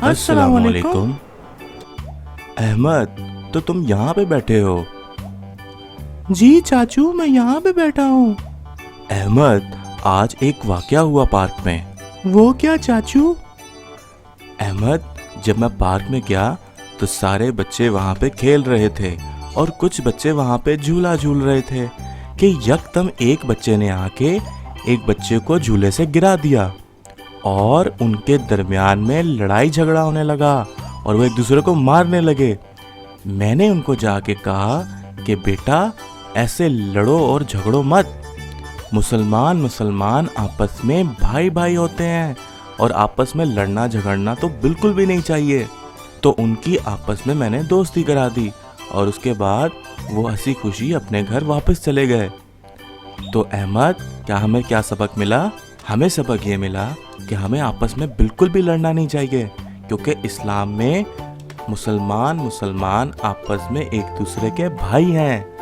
अस्सलाम वालेकुम। अहमद, तो तुम यहाँ पे बैठे हो? जी चाचू, मैं यहाँ पे बैठा हूँ। अहमद, आज एक वाकया हुआ पार्क में। वो क्या चाचू? अहमद, जब मैं पार्क में गया तो सारे बच्चे वहाँ पे खेल रहे थे और कुछ बच्चे वहाँ पे झूला झूल रहे थे कि यकदम एक बच्चे ने आके एक बच्चे को झूले से गिरा दिया और उनके दरमियान में लड़ाई झगड़ा होने लगा और वो एक दूसरे को मारने लगे। मैंने उनको जाके कहा कि बेटा, ऐसे लड़ो और झगड़ो मत। मुसलमान आपस में भाई भाई होते हैं और आपस में लड़ना झगड़ना तो बिल्कुल भी नहीं चाहिए। तो उनकी आपस में मैंने दोस्ती करा दी और उसके बाद वो हंसी खुशी अपने घर वापस चले गए। तो अहमद, हमें क्या सबक मिला? हमें सबक ये मिला कि हमें आपस में बिल्कुल भी लड़ना नहीं चाहिए, क्योंकि इस्लाम में मुसलमान आपस में एक दूसरे के भाई हैं।